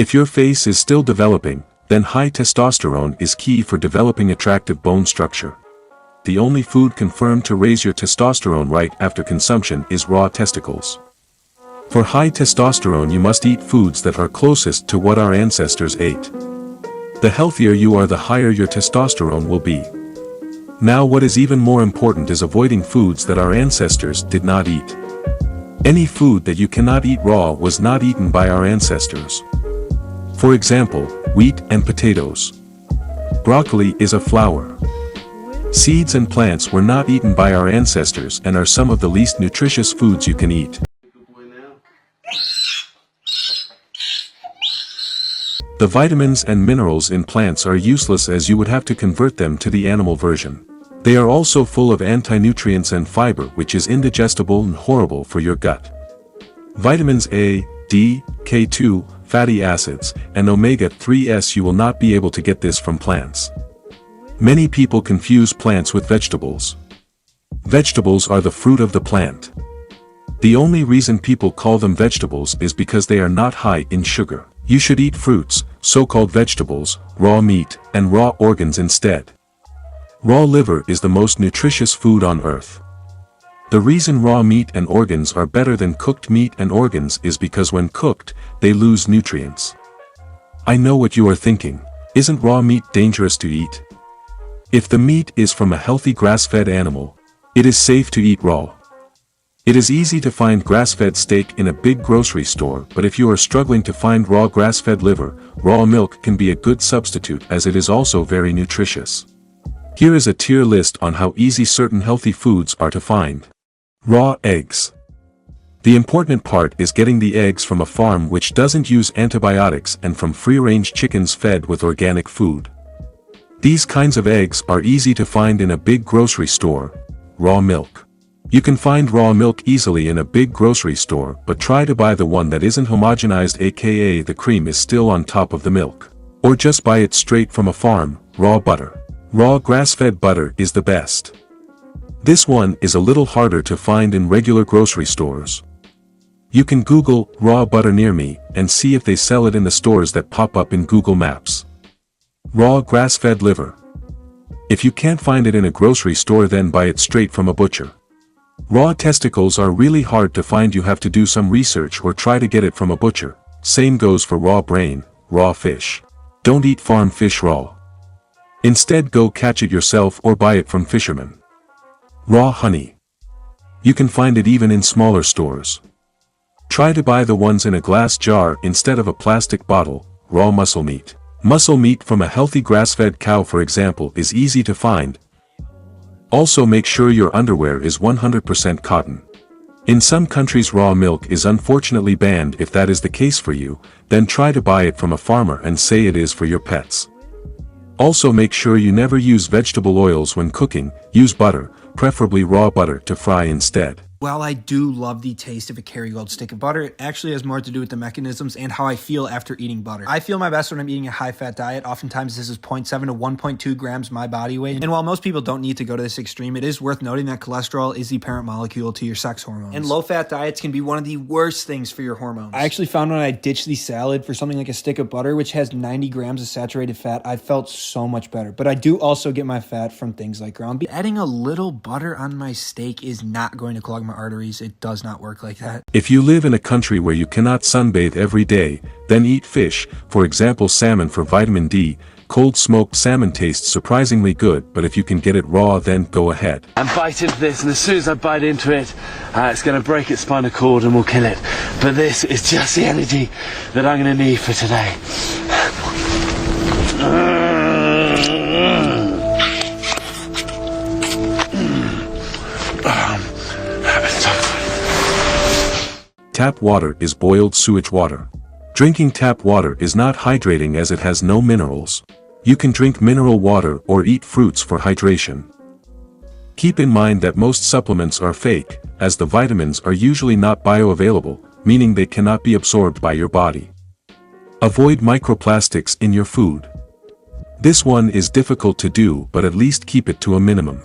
If your face is still developing, then high testosterone is key for developing attractive bone structure. The only food confirmed to raise your testosterone right after consumption is raw testicles. For high testosterone, you must eat foods that are closest to what our ancestors ate. The healthier you are, the higher your testosterone will be. Now, what is even more important is avoiding foods that our ancestors did not eat. Any food that you cannot eat raw was not eaten by our ancestors. For example, wheat and potatoes. Broccoli is a flower. Seeds and plants were not eaten by our ancestors and are some of the least nutritious foods you can eat. The vitamins and minerals in plants are useless, as you would have to convert them to the animal version. They are also full of anti-nutrients and fiber, which is indigestible and horrible for your gut. Vitamins A, D, K2, fatty acids, and omega-3s. You will not be able to get this from plants. Many people confuse plants with vegetables. Vegetables are the fruit of the plant. The only reason people call them vegetables is because they are not high in sugar. You should eat fruits, so-called vegetables, raw meat, and raw organs instead. Raw liver is the most nutritious food on earth. The reason raw meat and organs are better than cooked meat and organs is because when cooked, they lose nutrients. I know what you are thinking. Isn't raw meat dangerous to eat? If the meat is from a healthy grass-fed animal, it is safe to eat raw. It is easy to find grass-fed steak in a big grocery store, but if you are struggling to find raw grass-fed liver, raw milk can be a good substitute, as it is also very nutritious. Here is a tier list on how easy certain healthy foods are to find. Raw eggs. The important part is getting the eggs from a farm which doesn't use antibiotics and from free-range chickens fed with organic food. These kinds of eggs are easy to find in a big grocery store. Raw milk. You can find raw milk easily in a big grocery store, but try to buy the one that isn't homogenized, aka the cream is still on top of the milk. Or just buy it straight from a farm. Raw butter. Raw grass-fed butter is the best. This one is a little harder to find in regular grocery stores. You can Google raw butter near me and see if they sell it in the stores that pop up in Google Maps. Raw grass-fed liver. If you can't find it in a grocery store, then buy it straight from a butcher. Raw testicles are really hard to find. You have to do some research or try to get it from a butcher. Same goes for raw brain. Raw fish. Don't eat farm fish raw. Instead, go catch it yourself or buy it from fishermen. Raw honey. You can find it even in smaller stores. Try to buy the ones in a glass jar instead of a plastic bottle. Raw muscle meat. Muscle meat from a healthy grass-fed cow, for example, is easy to find. Also, make sure your underwear is 100% cotton. In some countries, raw milk is unfortunately banned. If that is the case for you, then try to buy it from a farmer and say it is for your pets. Also, make sure you never use vegetable oils when cooking. Use butter, preferably raw butter, to fry instead. While I do love the taste of a Kerrygold stick of butter, it actually has more to do with the mechanisms and how I feel after eating butter. I feel my best when I'm eating a high-fat diet. Oftentimes this is 0.7 to 1.2 grams my body weight. And while most people don't need to go to this extreme, it is worth noting that cholesterol is the parent molecule to your sex hormones. And low-fat diets can be one of the worst things for your hormones. I actually found when I ditched the salad for something like a stick of butter, which has 90 grams of saturated fat, I felt so much better. But I do also get my fat from things like ground beef. Adding a little butter on my steak is not going to clog my arteries. It does not work like that. If you live in a country where you cannot sunbathe every day, then eat fish, for example salmon, for vitamin D. Cold smoked salmon tastes surprisingly good, but if you can get it raw, then go ahead. And bite into this, and as soon as I bite into it, it's going to break its spinal cord and will kill it. But this is just the energy that I'm going to need for today. Tap water is boiled sewage water. Drinking tap water is not hydrating as it has no minerals. You can drink mineral water or eat fruits for hydration. Keep in mind that most supplements are fake, as the vitamins are usually not bioavailable, meaning they cannot be absorbed by your body. Avoid microplastics in your food. This one is difficult to do, but at least keep it to a minimum.